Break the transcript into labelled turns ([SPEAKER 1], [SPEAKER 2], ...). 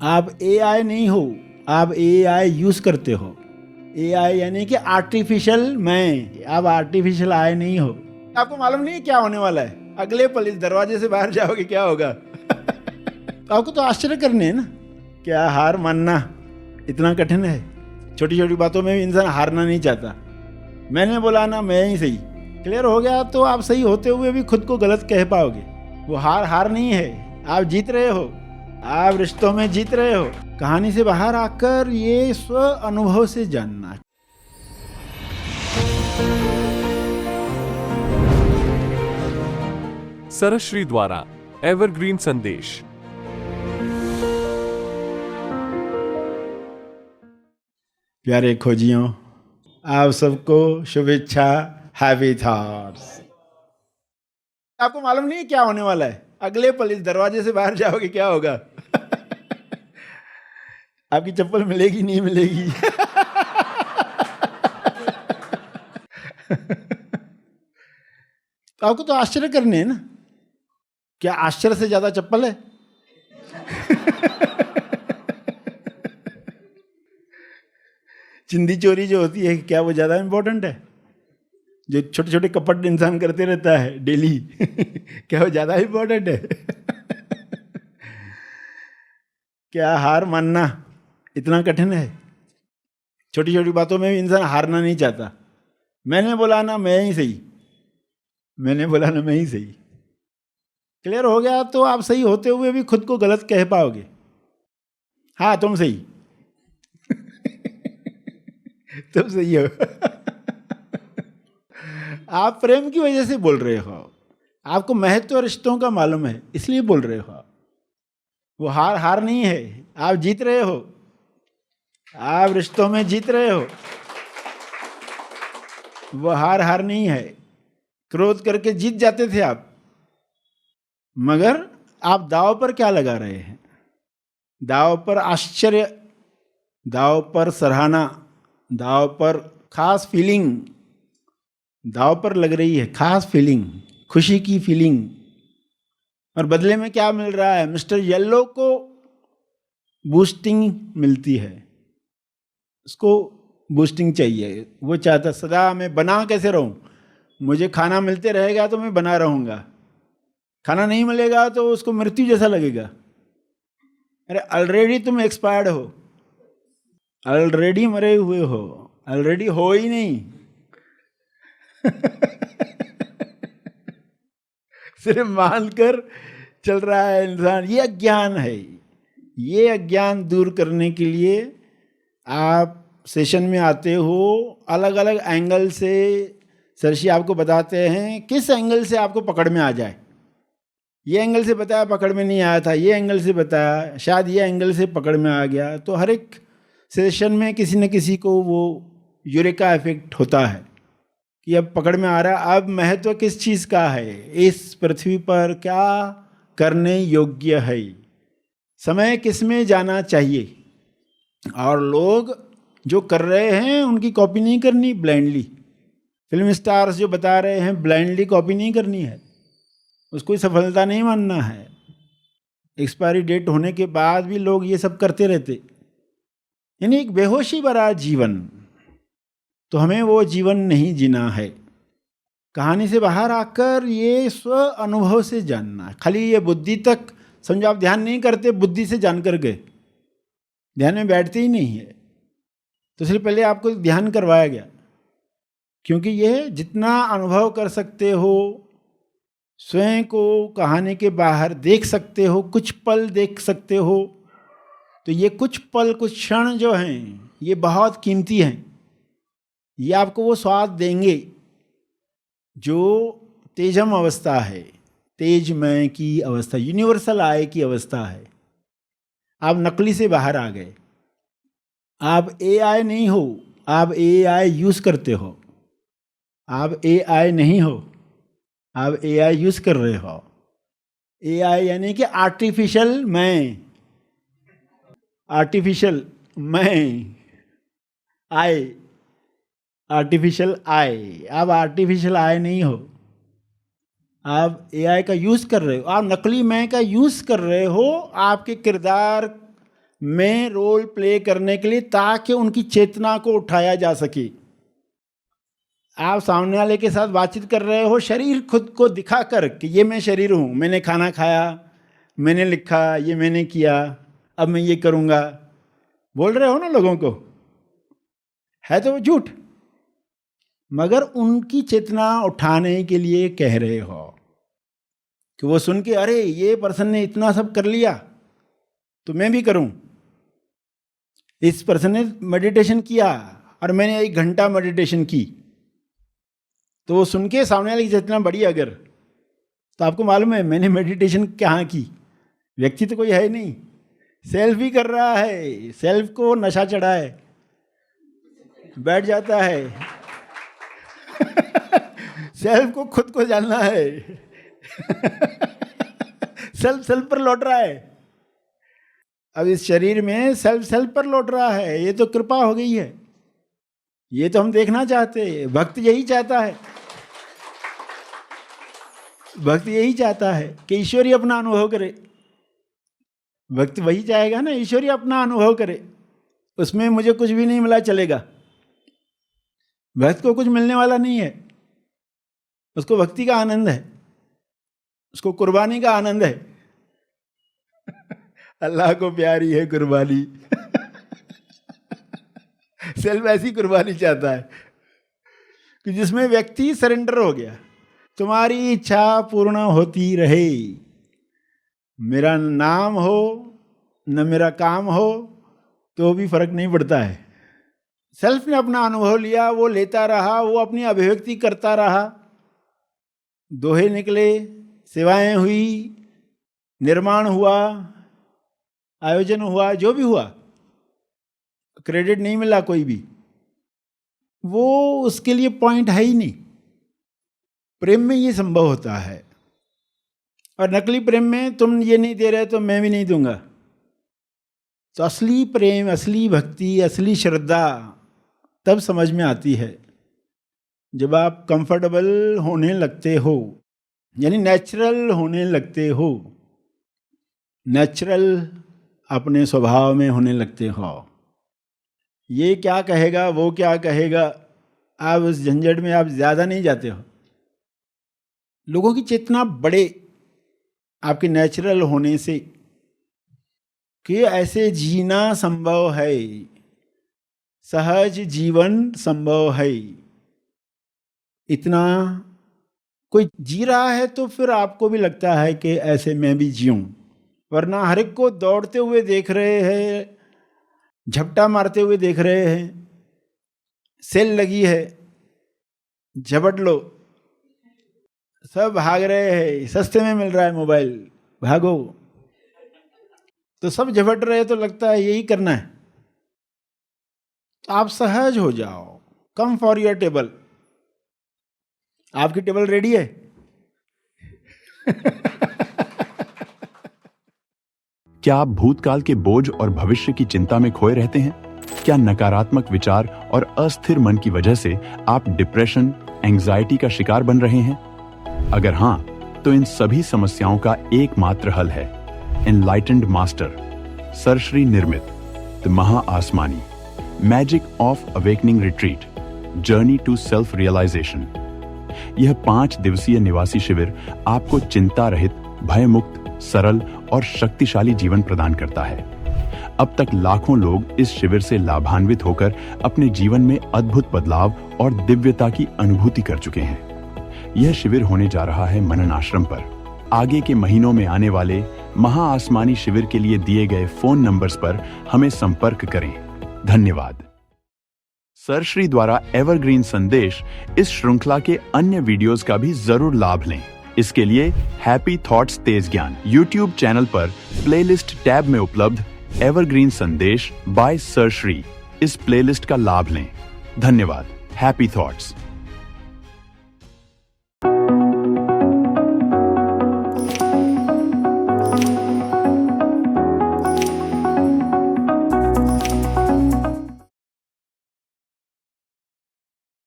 [SPEAKER 1] आप एआई नहीं हो, आप एआई यूज करते हो। एआई यानी कि आर्टिफिशियल मैं, आप आर्टिफिशियल आई नहीं हो। आपको मालूम नहीं क्या होने वाला है, अगले पल इस दरवाजे से बाहर जाओगे क्या होगा। आपको तो आश्चर्य करने हैं ना। क्या हार मानना इतना कठिन है? छोटी छोटी बातों में भी इंसान हारना नहीं चाहता। मैंने बोला ना मैं ही सही, क्लियर हो गया तो आप सही होते हुए भी खुद को गलत कह पाओगे। वो हार नहीं है, आप जीत रहे हो, आप रिश्तों में जीत रहे हो। कहानी से बाहर आकर ये स्व अनुभव से जानना।
[SPEAKER 2] सरश्री द्वारा एवरग्रीन संदेश।
[SPEAKER 1] प्यारे खोजियों, आप सबको शुभेच्छा, हैप्पी थॉट्स। आपको मालूम नहीं क्या होने वाला है, अगले पल इस दरवाजे से बाहर जाओगे क्या होगा। आपकी चप्पल मिलेगी नहीं मिलेगी। आपको तो आश्चर्य करने हैं ना। क्या आश्चर्य से ज्यादा चप्पल है? चिंदी चोरी जो होती है, क्या वो ज्यादा इंपॉर्टेंट है? जो छोटे छोटे कपट इंसान करते रहता है डेली, क्या वो ज्यादा इंपॉर्टेंट है? क्या हार मानना इतना कठिन है? छोटी छोटी बातों में भी इंसान हारना नहीं चाहता। मैंने बोला ना मैं ही सही, मैंने बोला ना मैं ही सही, क्लियर हो गया तो आप सही होते हुए भी खुद को गलत कह पाओगे। हाँ तुम सही। तुम सही हो। आप प्रेम की वजह से बोल रहे हो, आपको महत्व रिश्तों का मालूम है इसलिए बोल रहे हो। वो हार नहीं है, आप जीत रहे हो, आप रिश्तों में जीत रहे हो। वो हार नहीं है। क्रोध करके जीत जाते थे आप, मगर आप दाव पर क्या लगा रहे हैं? दाव पर आश्चर्य, दाव पर सराहना, दाव पर खास फीलिंग, दाव पर लग रही है खास फीलिंग, खुशी की फीलिंग। और बदले में क्या मिल रहा है? मिस्टर येलो को बूस्टिंग मिलती है, उसको बूस्टिंग चाहिए। वो चाहता सदा मैं बना कैसे रहूं, मुझे खाना मिलते रहेगा तो मैं बना रहूंगा, खाना नहीं मिलेगा तो उसको मृत्यु जैसा लगेगा। अरे ऑलरेडी तुम एक्सपायर्ड हो, ऑलरेडी मरे हुए हो, ऑलरेडी हो ही नहीं। सिर्फ मानकर चल रहा है इंसान। ये अज्ञान है। ये अज्ञान दूर करने के लिए आप सेशन में आते हो, अलग अलग एंगल से सरशी आपको बताते हैं किस एंगल से आपको पकड़ में आ जाए। ये एंगल से बताया पकड़ में नहीं आया था, ये एंगल से बताया शायद ये एंगल से पकड़ में आ गया। तो हर एक सेशन में किसी न किसी को वो यूरेका इफेक्ट होता है कि अब पकड़ में आ रहा है। अब महत्व किस चीज़ का है, इस पृथ्वी पर क्या करने योग्य है, समय किस में जाना चाहिए। और लोग जो कर रहे हैं उनकी कॉपी नहीं करनी ब्लाइंडली। फिल्म स्टार्स जो बता रहे हैं ब्लाइंडली कॉपी नहीं करनी है, उसको सफलता नहीं मानना है। एक्सपायरी डेट होने के बाद भी लोग ये सब करते रहते, यानी एक बेहोशी भरा जीवन। तो हमें वो जीवन नहीं जीना है। कहानी से बाहर आकर ये स्व अनुभव से जानना। खाली ये बुद्धि तक समझो, आप ध्यान नहीं करते, बुद्धि से जानकर गए, ध्यान में बैठते ही नहीं है। तो इसलिए पहले आपको ध्यान करवाया गया, क्योंकि ये जितना अनुभव कर सकते हो, स्वयं को कहानी के बाहर देख सकते हो, कुछ पल देख सकते हो, तो ये कुछ पल कुछ क्षण जो हैं ये बहुत कीमती हैं। ये आपको वो स्वाद देंगे जो तेजम अवस्था है, तेजमय की अवस्था, यूनिवर्सल आय की अवस्था है। आप नकली से बाहर आ गए। आप एआई नहीं हो, आप एआई यूज करते हो। आप एआई नहीं हो, आप एआई यूज कर रहे हो। एआई यानी कि आर्टिफिशियल मैं, आर्टिफिशियल मैं, आई, आर्टिफिशियल आई। आप आर्टिफिशियल आई नहीं हो, आप एआई का यूज कर रहे हो। आप नकली मैं का यूज कर रहे हो आपके किरदार में रोल प्ले करने के लिए, ताकि उनकी चेतना को उठाया जा सके। आप सामने वाले के साथ बातचीत कर रहे हो, शरीर खुद को दिखा कर कि ये मैं शरीर हूँ, मैंने खाना खाया, मैंने लिखा, ये मैंने किया, अब मैं ये करूँगा, बोल रहे हो ना लोगों को, है तो वो झूठ, मगर उनकी चेतना उठाने के लिए कह रहे हो कि वो सुन के अरे ये पर्सन ने इतना सब कर लिया तो मैं भी करूं। इस पर्सन ने मेडिटेशन किया और मैंने 1 घंटा मेडिटेशन की, तो वो सुन के सामने वाली की चेतना बढ़ी अगर, तो आपको मालूम है मैंने मेडिटेशन कहाँ की, व्यक्ति तो कोई है नहीं, सेल्फ ही कर रहा है, सेल्फ को नशा चढ़ा है, बैठ जाता है सेल्फ को खुद को जानना है सेल्फ पर लौट रहा है। अब इस शरीर में सेल्फ पर लौट रहा है, ये तो कृपा हो गई है, ये तो हम देखना चाहते हैं। भक्त यही चाहता है, भक्त यही चाहता है कि ईश्वरी अपना अनुभव करे। भक्त वही चाहेगा ना, ईश्वरी अपना अनुभव करे, उसमें मुझे कुछ भी नहीं मिला चलेगा। भक्त को कुछ मिलने वाला नहीं है, उसको भक्ति का आनंद है, उसको कुर्बानी का आनंद है अल्लाह को प्यारी है कुर्बानी सेल्फ ऐसी कुर्बानी चाहता है कि जिसमें व्यक्ति सरेंडर हो गया, तुम्हारी इच्छा पूर्ण होती रहे, मेरा नाम हो न मेरा काम हो तो भी फर्क नहीं पड़ता है। सेल्फ ने अपना अनुभव लिया, वो लेता रहा, वो अपनी अभिव्यक्ति करता रहा, दोहे निकले, सेवाएं हुई, निर्माण हुआ, आयोजन हुआ, जो भी हुआ, क्रेडिट नहीं मिला कोई भी, वो उसके लिए पॉइंट है ही नहीं। प्रेम में ये संभव होता है, और नकली प्रेम में तुम ये नहीं दे रहे तो मैं भी नहीं दूंगा। तो असली प्रेम, असली भक्ति, असली श्रद्धा तब समझ में आती है जब आप कंफर्टेबल होने लगते हो, यानी नेचुरल होने लगते हो, नेचुरल अपने स्वभाव में होने लगते हो। ये क्या कहेगा, वो क्या कहेगा, आप उस झंझट में आप ज़्यादा नहीं जाते हो। लोगों की चेतना बढ़े आपके नेचुरल होने से कि ऐसे जीना संभव है, सहज जीवन संभव है। इतना कोई जी रहा है तो फिर आपको भी लगता है कि ऐसे मैं भी जीऊं, वरना हर एक को दौड़ते हुए देख रहे हैं, झपटा मारते हुए देख रहे हैं, सेल लगी है झपट लो, सब भाग रहे हैं, सस्ते में मिल रहा है मोबाइल, भागो, तो सब झपट रहे तो लगता है यही करना है। तो आप सहज हो जाओ, कम फॉर योर टेबल। आपकी टेबल रेडी है
[SPEAKER 3] क्या आप भूतकाल के बोझ और भविष्य की चिंता में खोए रहते हैं? क्या नकारात्मक विचार और अस्थिर मन की वजह से आप डिप्रेशन, एंजाइटी का शिकार बन रहे हैं? अगर हां, तो इन सभी समस्याओं का एकमात्र हल है एनलाइटेंड मास्टर सर श्री निर्मित द महा आसमानी magic of awakening retreat journey to self realisation. यह 5 दिवसीय निवासी शिविर आपको चिंता रहित, भयमुक्त, सरल और शक्तिशाली जीवन प्रदान करता है। अब तक लाखों लोग इस शिविर से लाभान्वित होकर अपने जीवन में अद्भुत बदलाव और दिव्यता की अनुभूति कर चुके हैं। यह शिविर होने जा रहा है मनन आश्रम पर। आगे के महीनों में आने वाले महा आसमानी शिविर के लिए दिए गए फोन नंबर्स पर हमें संपर्क करें। धन्यवाद। सर श्री द्वारा एवरग्रीन संदेश इस श्रृंखला के अन्य वीडियोस का भी जरूर लाभ लें। इसके लिए हैप्पी थॉट्स तेज ज्ञान यूट्यूब चैनल पर प्लेलिस्ट टैब में उपलब्ध एवरग्रीन संदेश बाय सर श्री इस प्लेलिस्ट का लाभ लें। धन्यवाद। Happy thoughts.